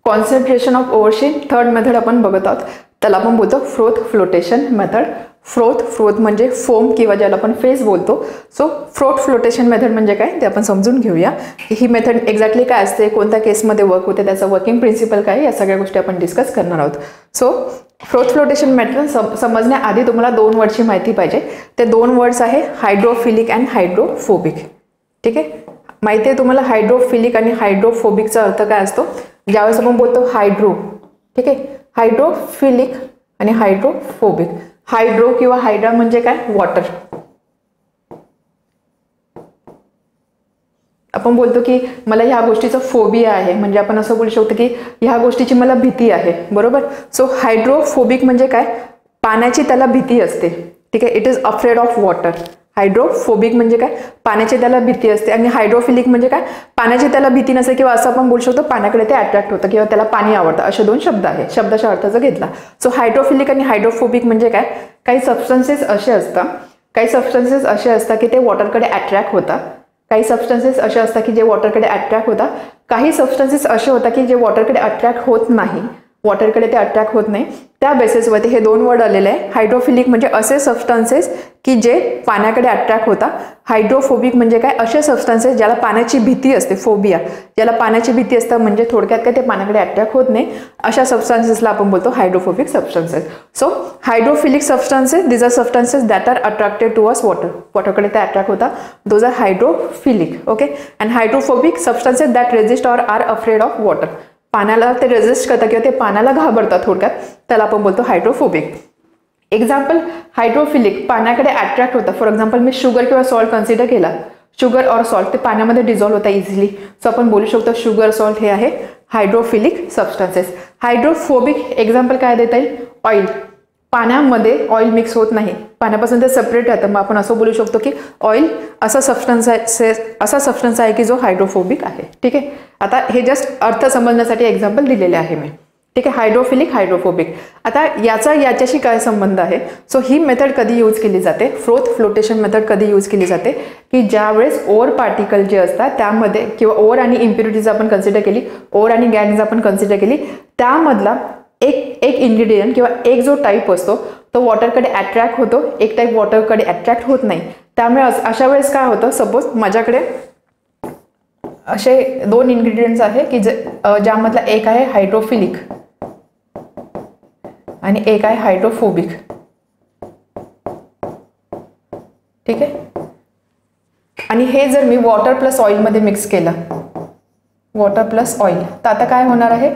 Concentration of ओव्हरशीन third method आपण बघत आहोत, त्याला आपण बोलतो फ्रोथ फ्लोटेशन मेथड. फ्रोथ म्हणजे फोम किंवा ज्याला आपण फेज बोलतो. सो फ्रोथ फ्लोटेशन मेथड म्हणजे काय ते आपण समजून घेऊया. ही मेथड एक्झॅक्टली काय असते, कोणत्या केसमध्ये वर्क होते, त्याचं वर्किंग प्रिन्सिपल काय, या सगळ्या गोष्टी आपण डिस्कस करणार आहोत. सो फ्रोथ फ्लोटेशन मेथड समजण्याआधी तुम्हाला 2 वर्डची माहिती पाहिजे. ते 2 वर्ड्स आहे हायड्रोफिलिक अँड हायड्रोफोबिक. ठीक आहे, माहिती आहे तुम्हाला हायड्रोफिलिक आणि हायड्रोफोबिकचा अर्थ काय असतो. ज्यावेळेस आपण बोलतो हायड्रो, ठीक आहे, हायड्रोफिलिक आणि हायड्रोफोबिक. हायड्रो किंवा हायड्रा म्हणजे काय, वॉटर. आपण बोलतो की मला ह्या गोष्टीचा फोबिया आहे, म्हणजे आपण असं बोलू शकतो की ह्या गोष्टीची मला भीती आहे, बरोबर. सो हायड्रोफोबिक म्हणजे काय, पाण्याची त्याला भीती असते. ठीक आहे, it is afraid of water. Hydrophobic म्हणजे काय, पाण्याची त्याला भीती असते. आणि हायड्रोफिलिक म्हणजे काय, पाण्याची त्याला भीती नसते किंवा असं आपण बोलू शकतो पाण्याकडे ते अट्रॅक्ट होतं किंवा त्याला पाणी आवडतं. असे 2 शब्द आहेत, शब्दाच्या अर्थाचा घेतला. सो हायड्रोफिलिक आणि हायड्रोफोबिक म्हणजे काय, काही सबस्टन्सेस असे असतात की ते वॉटरकडे अट्रॅक्ट होतात. काही सबस्टन्सेस असे असतात की जे वॉटरकडे अट्रॅक्ट होतात. काही सबस्टन्सेस असे होतात की जे वॉटरकडे अट्रॅक्ट होत नाही, वॉटरकडे ते अट्रॅक्ट होत नाही. त्या बेसिसवरती हे 2 वर्ड आलेले आहे. हायड्रोफिलिक म्हणजे असे सबस्टन्सेस की जे पाण्याकडे अट्रॅक्ट होतात. हायड्रोफोबिक म्हणजे काय, असे सबस्टन्सेस ज्याला पाण्याची भीती असते, फोबिया, ज्याला पाण्याची भीती असतं, म्हणजे थोडक्यात काय ते पाण्याकडे अट्रॅक्ट होत नाही, अशा सबस्टन्सेसला आपण बोलतो hydrophobic substances. So hydrophilic substances, these are substances that are attracted towards water, वॉटरकडे ते अट्रॅक्ट होतात, those are hydrophilic. Okay. And hydrophobic substances that resist or are afraid of water, पाण्याला ते रेजिस्ट करतात किंवा ते पाण्याला घाबरतात थोडक्यात, त्याला आपण बोलतो हायड्रोफोबिक. एक्झाम्पल, हायड्रोफिलिक पाण्याकडे अट्रॅक्ट होतं. फॉर एक्झाम्पल मी शुगर किंवा सॉल्ट कन्सिडर केला, शुगर और सॉल्ट ते पाण्यामध्ये डिझॉल्व्ह होता इझिली. सो आपण बोलू शकतो शुगर सॉल्ट हे आहे हायड्रोफिलिक सबस्टन्सेस. हायड्रोफोबिक एक्झाम्पल काय देता येईल, ऑइल, पाण्यामध्ये ऑइल मिक्स होत नाही, पाण्यापासून ते सेपरेट राहतं. मग आपण असं बोलू शकतो की ऑइल असा सबस्टन्स आहे की जो हायड्रोफोबिक आहे. ठीक आहे, आता हे जस्ट अर्थ समजण्यासाठी एक्झाम्पल दिलेले आहे मी. ठीक आहे, हायड्रोफिलिक हायड्रोफोबिक. आता याच्याशी काय संबंध आहे. सो ही मेथड कधी यूज केली जाते, फ्रोथ फ्लोटेशन मेथड कधी यूज केली जाते, की ज्यावेळेस ओर पार्टिकल जे असतात त्यामध्ये किंवा ओर आणि इम्प्युरिटीज आपण कन्सिडर केली, ओर आणि गॅंग्स आपण कन्सिडर केली, त्यामधला एक इन्ग्रेडियंट किंवा एक जो टाईप असतो तो वॉटरकडे अट्रॅक्ट होतो, एक टाईप वॉटरकडे अट्रॅक्ट होत नाही. त्यामुळे अशा वेळेस काय होतं, सपोज माझ्याकडे असे 2 इन्ग्रेडियंट्स आहे की ज्यामधला एक आहे हायड्रोफिलिक आणि एक आहे हायड्रोफोबिक. ठीक आहे, आणि हे जर मी वॉटर प्लस ऑइलमध्ये मिक्स केलं, वॉटर प्लस ऑइल, तर आता काय होणार आहे,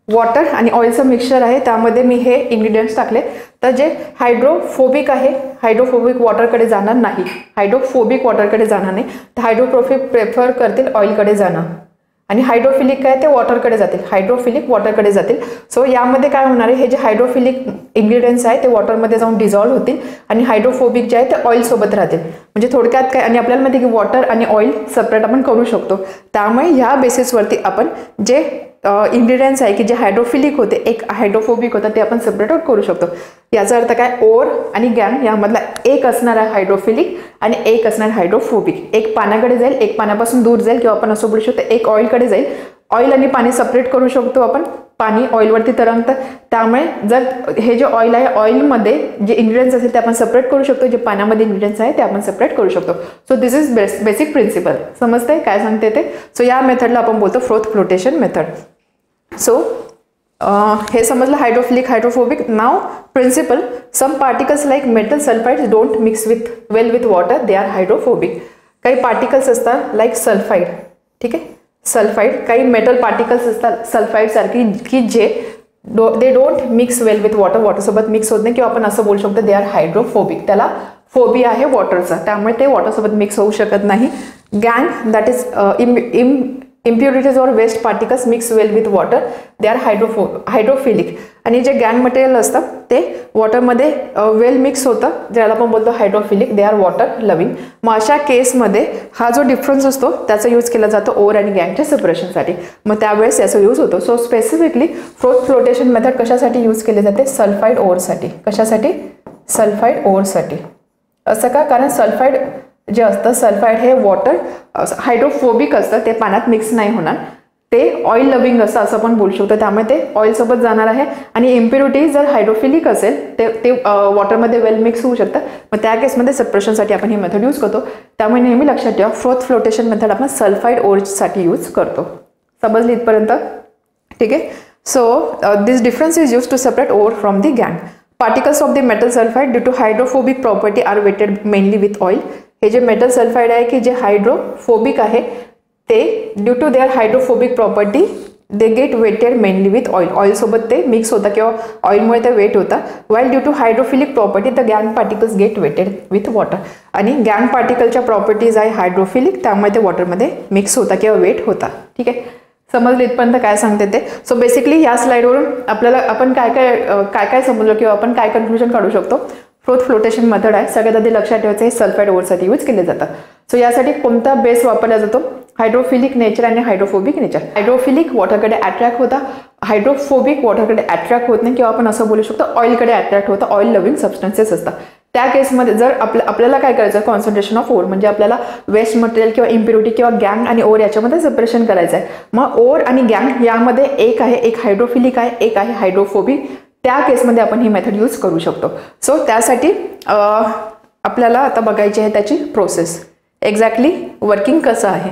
वॉटर आणि ऑइलचं मिक्सचर आहे, त्यामध्ये मी हे इन्ग्रेडियंट्स टाकले, तर जे हायड्रोफोबिक आहे, हायड्रोफोबिक वॉटरकडे जाणार नाही, हायड्रोफोबिक वॉटरकडे जाणार नाही, तर हायड्रोफोबिक प्रेफर करतील ऑइलकडे जाणं, आणि हायड्रोफिलिक काय ते वॉटरकडे जातील, हायड्रोफिलिक वॉटरकडे जातील. सो यामध्ये काय होणार आहे, हे जे हायड्रोफिलिक इन्ग्रेडियंट्स आहे ते वॉटरमध्ये जाऊन डिझॉल्व्ह होतील आणि हायड्रोफोबिक जे आहे ते ऑइल सोबत राहतील. म्हणजे थोडक्यात काय, आणि आपल्याला माहिती आहे की वॉटर आणि ऑइल सेपरेट आपण करू शकतो. त्यामुळे ह्या बेसिसवरती आपण जे इन्ग्रेडियंट्स आहे की जे हायड्रोफिलिक होते, एक हायड्रोफोबिक होता, ते आपण सेपरेट आउट करू शकतो. याचा अर्थ काय, ओर आणि गॅंग यामधला एक असणार आहे हायड्रोफिलिक आणि एक असणार हायड्रोफोबिक. एक पाण्याकडे जाईल, एक पाण्यापासून दूर जाईल, किंवा आपण असं बोलू शकतो एक ऑइलकडे जाईल. ऑइल आणि पाणी सेपरेट करू शकतो आपण, पाणी ऑइलवरती तरंगतं. त्यामुळे जर हे जे ऑइल आहे, ऑइलमध्ये जे इन्ग्रेडियंट्स असेल ते आपण सेपरेट करू शकतो, जे पाण्यामध्ये इन्ग्रेडियंट्स आहे ते आपण सेपरेट करू शकतो. So this is basic principle. समजते काय सांगते ते. सो या मेथडला आपण बोलतो फ्रोथ फ्लोटेशन मेथड. सो हे समजलं hydrophilic hydrophobic. Now principle, some particles like metal sulphides don't mix well with water, they are hydrophobic. काही पार्टिकल्स असतात लाईक सल्फाइड. ठीक आहे, सल्फाइड, काही मेटल पार्टिकल्स असतात सल्फाइड सारखी की जे they don't mix well with water, वॉटरसोबत मिक्स होत नाही, किंवा आपण असं बोलू शकतो दे आर हायड्रोफोबिक. त्याला फोबिया आहे वॉटरचा, त्यामुळे ते वॉटरसोबत मिक्स होऊ शकत नाही. Gangue, that is impurities or waste particles mix well with water, they are hydrophilic. आणि जे गॅंग मटेरियल असतं ते वॉटरमध्ये वेल मिक्स होतं, ज्याला आपण बोलतो hydrophilic, they are water loving. मग अशा केसमध्ये हा जो डिफरन्स असतो त्याचा यूज केला जातो ओर आणि गॅंगच्या सेपरेशनसाठी, मग त्यावेळेस याचा यूज होतो. So specifically froth flotation method कशासाठी यूज केली जाते, सल्फाइड ओरसाठी. कशासाठी, सल्फाइड ओरसाठी. असं का, कारण सल्फाइड जे असतं, सल्फाइड हे वॉटर हायड्रोफोबिक असतं, ते पाण्यात मिक्स नाही होणार. ते ऑइल लविंग असतं असं पण बोलू शकतो, त्यामुळे ते ऑइलसोबत जाणार आहे. आणि इम्प्युरिटी जर हायड्रोफिलिक असेल ते वॉटरमध्ये वेल मिक्स होऊ शकतं, मग त्या केसमध्ये सेपरेशनसाठी आपण ही मेथड यूज करतो. त्यामुळे नेहमी लक्षात ठेवा फ्रोथ फ्लोटेशन मेथड आपण सल्फाइड ओरसाठी यूज करतो. समजली इथपर्यंत? ठीक आहे. So this difference is use to separate ore from the गँग. Particles of the metal sulphide due to hydrophobic property are wetted mainly with oil. हे जे मेटल सल्फाइड आहे की जे हायड्रोफोबिक आहे ते due to their hydrophobic property they get wetted mainly with oil. ऑइलसोबत ते मिक्स होतं किंवा ऑइलमुळे ते वेट होतं. While due to hydrophilic property the गँग particles get wetted with water. आणि गँग पार्टिकलच्या प्रॉपर्टीज आहे हायड्रोफिलिक, त्यामुळे ते वॉटरमध्ये मिक्स होता किंवा वेट होता. ठीक आहे. समजलं इथपर्यंत काय सांगते ते? सो बेसिकली या स्लाइडवरून आपल्याला आपण काय समजलं किंवा आपण काय कन्क्लुजन काढू शकतो? फ्रोथ फ्लोटेशन मेथड आहे. सगळ्यात आधी लक्षात ठेवायचं हे सल्फाइड ओरसाठी यूज केले जातं. सो यासाठी कोणता बेस वापरला जातो? हायड्रोफिलिक नेचर आणि हायड्रोफोबिक नेचर. हायड्रोफिलिक वॉटरकडे अट्रॅक्ट होता, हायड्रोफोबिक वॉटरकडे अट्रॅक्ट होत नाही, किंवा आपण असं बोलू शकतो ऑइलकडे अट्रॅक्ट होतं. ऑइल लविंग सबस्टन्सेस असतात. त्या केसमध्ये जर आपल्याला काय करायचं, कॉन्सन्ट्रेशन ऑफ ओर म्हणजे आपल्याला वेस्ट मटेरियल किंवा इम्प्युरिटी किंवा गँग आणि ओर याच्यामध्ये सेपरेशन करायचं आहे. मग ओर आणि गँग यामध्ये एक आहे, एक हायड्रोफिलिक आहे, एक आहे हायड्रोफोबिक. त्या केसमध्ये आपण ही मेथड यूज करू शकतो. सो त्यासाठी आपल्याला आता बघायची आहे त्याची प्रोसेस, एक्झॅक्टली वर्किंग कसं आहे.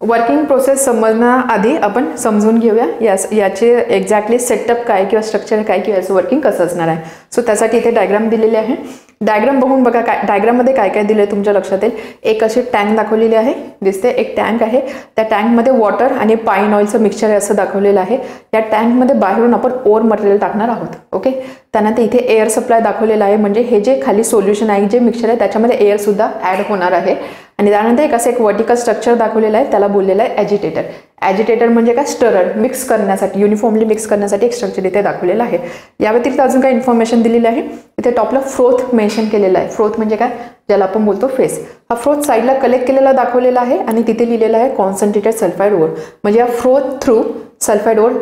वर्किंग प्रोसेस समजण्याआधी आपण समजून घेऊया याचे एक्झॅक्टली सेटअप काय किंवा स्ट्रक्चर काय किंवा याचं वर्किंग कसं असणार आहे. सो त्यासाठी इथे डायग्राम दिलेले आहे. डायग्राम बघून बघा काय डायग्राममध्ये काय काय दिलं तुमच्या लक्षात येईल. एक अशी टँक दाखवलेली आहे, दिसते एक टँक आहे. त्या टँकमध्ये वॉटर आणि पाईन ऑइलचं मिक्सचर आहे असं दाखवलेलं आहे. या टँकमध्ये बाहेरून आपण ओर मटेरियल टाकणार आहोत. ओके. त्यानंतर इथे एअर सप्लाय दाखवलेला आहे, म्हणजे हे जे खाली सोल्युशन आहे जे मिक्सचर आहे त्याच्यामध्ये एअर सुद्धा ॲड होणार आहे. आणि त्यानंतर एक वर्टिकल स्ट्रक्चर दाखवलेलं आहे, त्याला बोललेलं आहे ॲजिटेटर. ॲजिटेटर म्हणजे काय? स्टरर. मिक्स करण्यासाठी, युनिफॉर्मली मिक्स करण्यासाठी एक स्ट्रक्चर इथे दाखवलेलं आहे. या व्यतिरिक्त अजून काय इन्फॉर्मेशन दिलेली आहे इथे टॉपला फ्रोथ मेन्शन केलेला आहे. फ्रोथ म्हणजे काय? ज्याला आपण बोलतो फेस. हा फ्रोथ साईडला कलेक्ट केलेला दाखवलेला आहे आणि तिथे लिहिलेलं आहे कॉन्सन्ट्रेटेड सल्फाइड ओर. म्हणजे या froth through sulphide or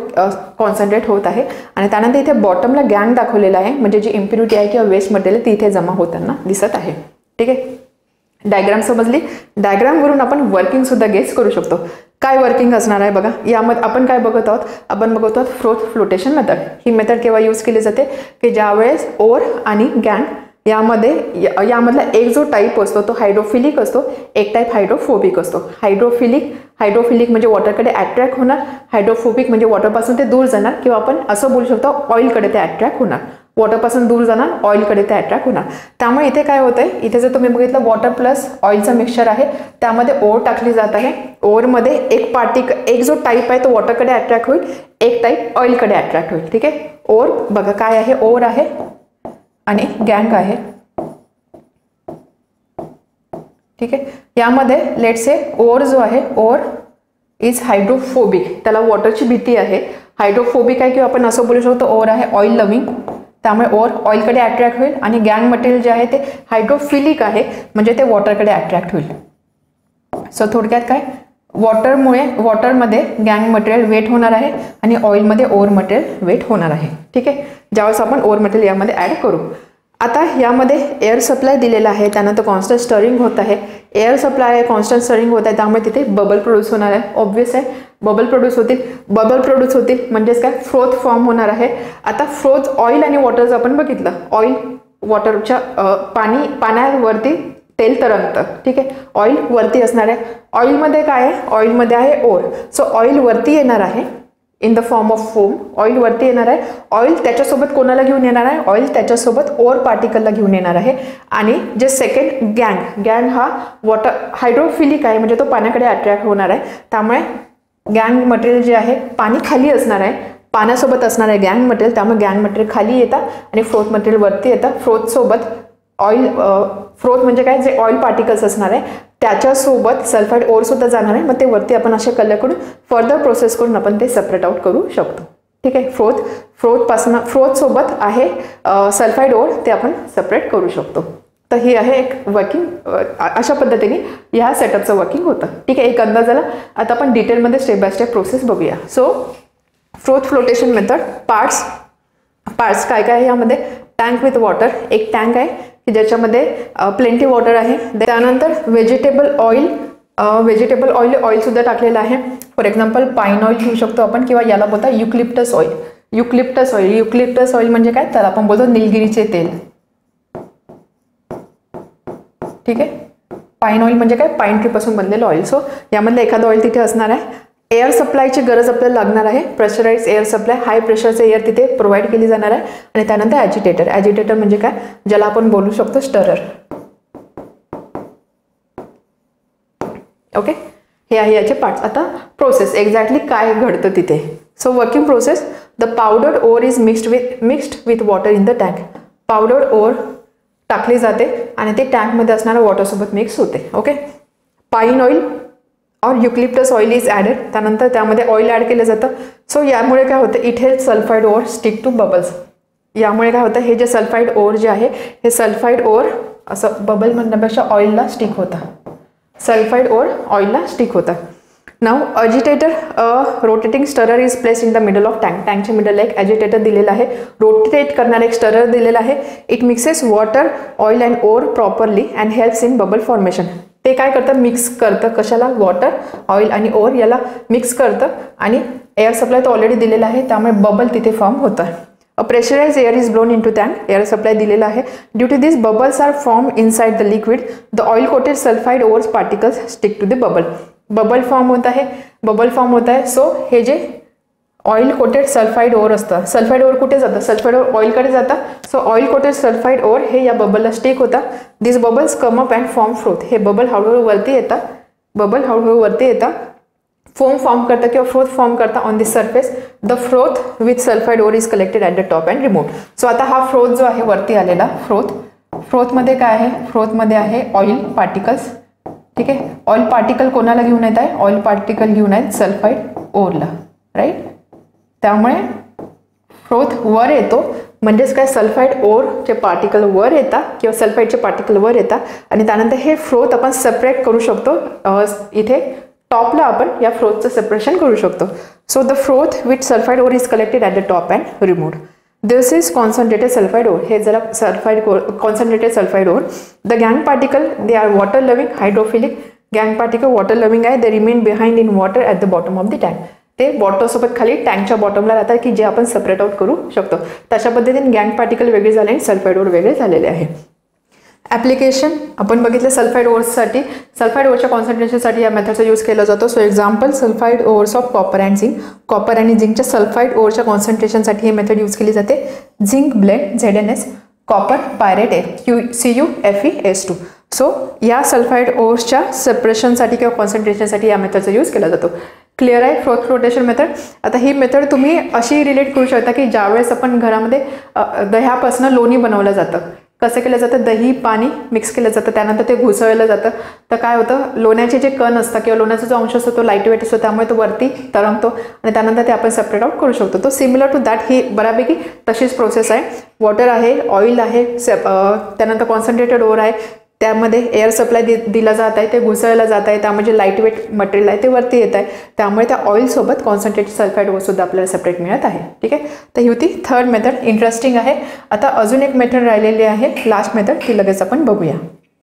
concentrate होत आहे. आणि त्यानंतर इथे बॉटमला गँग दाखवलेला आहे, म्हणजे जी इम्प्युरिटी आहे किंवा वेस्ट मटेरियल ती इथे जमा होताना दिसत आहे. ठीक आहे. डायग्राम समजली. डायग्रामवरून आपण वर्किंग सुद्धा गेस करू शकतो. काय वर्किंग असणार आहे बघा. यामध्ये आपण काय बघत आहोत? आपण बघत आहोत फ्रोथ फ्लोटेशन मेथड. ही मेथड केव्हा यूज केली जाते की ज्यावेळेस ओर आणि गँग यामधला एक जो टाईप असतो तो हायड्रोफिलिक असतो, एक टाईप हायड्रोफोबिक असतो. हायड्रोफिलिक म्हणजे वॉटरकडे अट्रॅक्ट होणार, हायड्रोफोबिक म्हणजे वॉटरपासून ते दूर जाणार, किंवा आपण असं बोलू शकतो ऑइलकडे ते अट्रॅक्ट होणार. वॉटरपासून दूर जाणार, ऑइलकडे ते अट्रॅक्ट होणार. त्यामुळे इथे काय होतंय, इथे जर तुम्ही बघितलं वॉटर प्लस ऑइलचं मिक्सचर आहे, त्यामध्ये ओर टाकली जात आहे. ओरमध्ये एक जो टाईप आहे तो वॉटरकडे अट्रॅक्ट होईल, एक टाईप ऑइलकडे अट्रॅक्ट होईल. ठीक आहे. ओर बघा काय आहे, ओर आहे आणि गँग आहे. ठीक आहे. यामध्ये लेट्स से ओर जो आहे, ओर इज हायड्रोफोबिक, त्याला वॉटरची भीती आहे. हायड्रोफोबिक आहे किंवा आपण असं बोलू शकतो ओर आहे ऑइल लविंग, त्यामुळे ओर ऑइलकडे अट्रॅक्ट होईल. आणि गँग मटेरियल जे आहे ते हायड्रोफिलिक आहे, म्हणजे ते वॉटरकडे अट्रॅक्ट होईल. सो थोडक्यात काय, वॉटरमध्ये गँग मटेरियल वेट होणार आहे आणि ऑइलमध्ये ओर मटेरियल वेट होणार आहे. ठीक आहे. ज्यावेळेस आपण ओर मटेरियल यामध्ये ॲड करू. आता यामध्ये एअर सप्लाय दिलेला आहे, त्यानंतर कॉन्स्टंट स्टरिंग होत आहे. एअर सप्लाय आहे, कॉन्स्टंट स्टरिंग होत आहे, त्यामुळे तिथे बबल प्रोड्यूस होणार आहे. ऑब्व्हियस आहे, बबल प्रोड्यूस होतील म्हणजेच काय, फ्रोथ फॉर्म होणार आहे. आता फ्रोथ ऑइल आणि वॉटर जर आपण बघितलं, ऑइल वॉटरच्या पाण्यावरती तेल तरंगतं. ठीक आहे. ऑइल वरती असणार आहे. ऑइलमध्ये काय आहे, ऑइलमध्ये आहे ओर. सो ऑइल वरती येणार आहे in the form of foam. Oil वरती येणार आहे. ऑइल त्याच्यासोबत कोणाला घेऊन येणार आहे, ऑइल त्याच्यासोबत ओर पार्टिकलला घेऊन येणार आहे. आणि जे सेकंड गँग हा वॉटर हायड्रोफिलिक आहे, म्हणजे तो पाण्याकडे अट्रॅक्ट होणार आहे. त्यामुळे गँग मटेरियल जे आहे पाणी खाली असणार आहे, पाण्यासोबत असणार आहे गँग मटेरियल, त्यामुळे गँग मटेरियल खाली येतात आणि फ्रोथ मटेरियल वरती येतं. फ्रोथसोबत ऑइल, फ्रोथ म्हणजे काय, जे ऑइल पार्टिकल्स असणार आहे त्याच्यासोबत सल्फाइड ओर सुद्धा जाणार आहे. मग ते वरती आपण असे कलर करून फर्दर प्रोसेस करून आपण ते सेपरेट आउट करू शकतो. ठीक आहे. फ्रोथ सोबत आहे सल्फाइड ओर, ते आपण सेपरेट करू शकतो. तर ही आहे एक वर्किंग. अशा पद्धतीने ह्या सेटअपचं वर्किंग होतं. ठीक आहे. एक अंदाज आला. आता आपण डिटेलमध्ये स्टेप बाय स्टेप प्रोसेस बघूया. So froth flotation method parts काय काय आहे यामध्ये. टँक विथ वॉटर, एक टँक आहे की ज्याच्यामध्ये प्लेंटी वॉटर आहे. त्यानंतर व्हेजिटेबल ऑइल सुद्धा टाकलेलं आहे. फॉर एक्झाम्पल पाईन ऑइल घेऊ शकतो आपण, किंवा याला बोलता eucalyptus oil. Eucalyptus oil, eucalyptus oil म्हणजे काय, त्याला आपण बोलतो निलगिरीचे तेल. ठीक आहे. पाईन ऑइल म्हणजे काय, पाईन ट्रीपासून बनलेलं ऑइल. सो यामधलं एखादं ऑइल तिथे असणार आहे. एअर सप्लायची गरज आपल्याला लागणार आहे. प्रेशराइज एअर सप्लाय, हाय प्रेशरचं एअर तिथे प्रोव्हाइड केली जाणार आहे. आणि त्यानंतर ॲजिटेटर. ॲजिटेटर म्हणजे काय, ज्याला आपण बोलू शकतो स्टरर. ओके, हे आहे याचे पार्ट्स. आता प्रोसेस एक्झॅक्टली काय घडतं तिथे. So working process, the powdered ore is mixed with water in the tank. Powdered ore टाकली जाते आणि ते टँकमध्ये असणाऱ्या वॉटरसोबत मिक्स होते. ओके, पाईन ऑइल और युक्लिप्टस ऑइल इज ॲडेड. त्यानंतर त्यामध्ये ऑइल ॲड केलं जातं. सो यामुळे काय होतं, it help sulphide ore stick to bubbles. यामुळे काय होतं, हे जे सल्फाईड ओर जे आहे, हे सल्फाईड ओर असं बबल म्हणण्यापेक्षा ऑइलला स्टिक होतं. सल्फाईड ओर ऑइलला स्टिक होतं. नाव agitator, rotating stirrer is place in the middle of tank. टँकच्या मिडलला एक ॲजिटेटर दिलेला आहे, रोटेट करणारा एक स्टरर दिलेला आहे. It mixes water, oil and ore properly and helps in bubble formation. ते काय करतं, मिक्स करतं. कशाला, वॉटर, ऑइल आणि ओर याला मिक्स करतं. आणि एअर सप्लाय तर ऑलरेडी दिलेला आहे, त्यामुळे बबल तिथे फॉर्म होतं. A pressurise air is blown into tank. Air supply दिलेला आहे. Due to this bubbles are form inside the liquid. The oil coated sulphide ores particles stick to the bubble. Bubble form होत आहे, bubble form होत आहे. So हे जे oil coated sulphide ore असतं, sulphide ore कुठे जातं, सल्फाइड ओर ऑइलकडे जातं. So oil coated sulphide ore हे या बबलला स्टिक होता. दिस bubbles come up and form froth. हे बबल हळूहळू वरती येतात, बबल हळूहळू वरती येतात, फोम फॉर्म करतं किंवा फ्रोथ फॉर्म करतं on this surface. The froth with sulphide ore is collected at the top and removed. So आता हा फ्रोथ जो आहे वरती आलेला फ्रोथ, फ्रोथमध्ये काय आहे, फ्रोथमध्ये आहे ऑइल पार्टिकल्स. ठीक आहे, ऑइल पार्टिकल कोणाला घेऊन येत आहे, ऑइल पार्टिकल घेऊन आहेत सल्फाइड ओरला. राईट, त्यामुळे फ्रोथ वर येतो. म्हणजेच काय, सल्फाइड ओरचे पार्टिकल वर येतात किंवा सल्फाइडचे पार्टिकल वर येतात. आणि त्यानंतर हे फ्रोथ आपण सेपरेट करू शकतो. इथे टॉपला आपण या फ्रोथचं सेपरेशन करू शकतो. So the froth with sulphide ore is collected at the top and removed. This is concentrated sulphide ore. हे जरा sulphide concentrated sulphide ore. The गँग particle they are water loving, hydrophilic. गँग पार्टिकल वॉटर लविंग आहे. They remain behind in water at the bottom of the tank. ते वॉटरसोबत खाली टँकच्या बॉटमला राहतात की जे आपण सेपरेट आउट करू शकतो. तशा पद्धतीने गँग पार्टिकल वेगळे झाले आणि सल्फाइड ओर वेगळे झालेले आहे. ॲप्लिकेशन आपण बघितलं सल्फाइड ओर्ससाठी. सल्फाइड ओरच्या कॉन्सन्ट्रेशनसाठी या मेथडचा यूज केला जातो. So example sulphide ores of copper and zinc. Copper आणि झिंकच्या सल्फाइड ओरच्या कॉन्सन्ट्रेशनसाठी ही मेथड यूज केली जाते. Zinc blend ZnS, copper pirate CuFeS2. So या सल्फाइड ओर्सच्या सेपरेशनसाठी किंवा कॉन्सन्ट्रेशनसाठी या मेथडचा यूज केला जातो. क्लिअर आहे फ्रोथ फ्लोटेशन मेथड. आता ही मेथड तुम्ही अशी रिलेट करू शकता की ज्यावेळेस आपण घरामध्ये दह्यापासून लोणी बनवलं जातं. कसं केलं जातं, दही पाणी मिक्स केलं जातं, त्यानंतर ते घुसळलं जातं. तर काय होतं, लोण्याचे जे कण असतात किंवा लोण्याचा जो अंश असतो तो लाईट वेट असतो, त्यामुळे तो वरती तरंगतो आणि त्यानंतर ते आपण सेपरेट आउट करू शकतो. तो सिमिलर टू दॅट ही बऱ्यापैकी तशीच प्रोसेस आहे. वॉटर आहे, ऑइल आहे, त्यानंतर कॉन्सन्ट्रेटेड ओर आहे, त्यामध्ये एअर सप्लाय दिला जात आहे, ते घुसळलं जात आहे, त्यामध्ये लाईट वेट मटेरियल आहे ते वरती येत आहे. त्यामुळे त्या ऑइलसोबत कॉन्सन्ट्रेटेड सल्फाइड ओरसुद्धा आपल्याला सेपरेट मिळत आहे. ठीक आहे, तर ही होती थर्ड मेथड. इंटरेस्टिंग आहे. आता अजून एक मेथड राहिलेली आहे, लास्ट मेथड, ती लगेच आपण बघूया.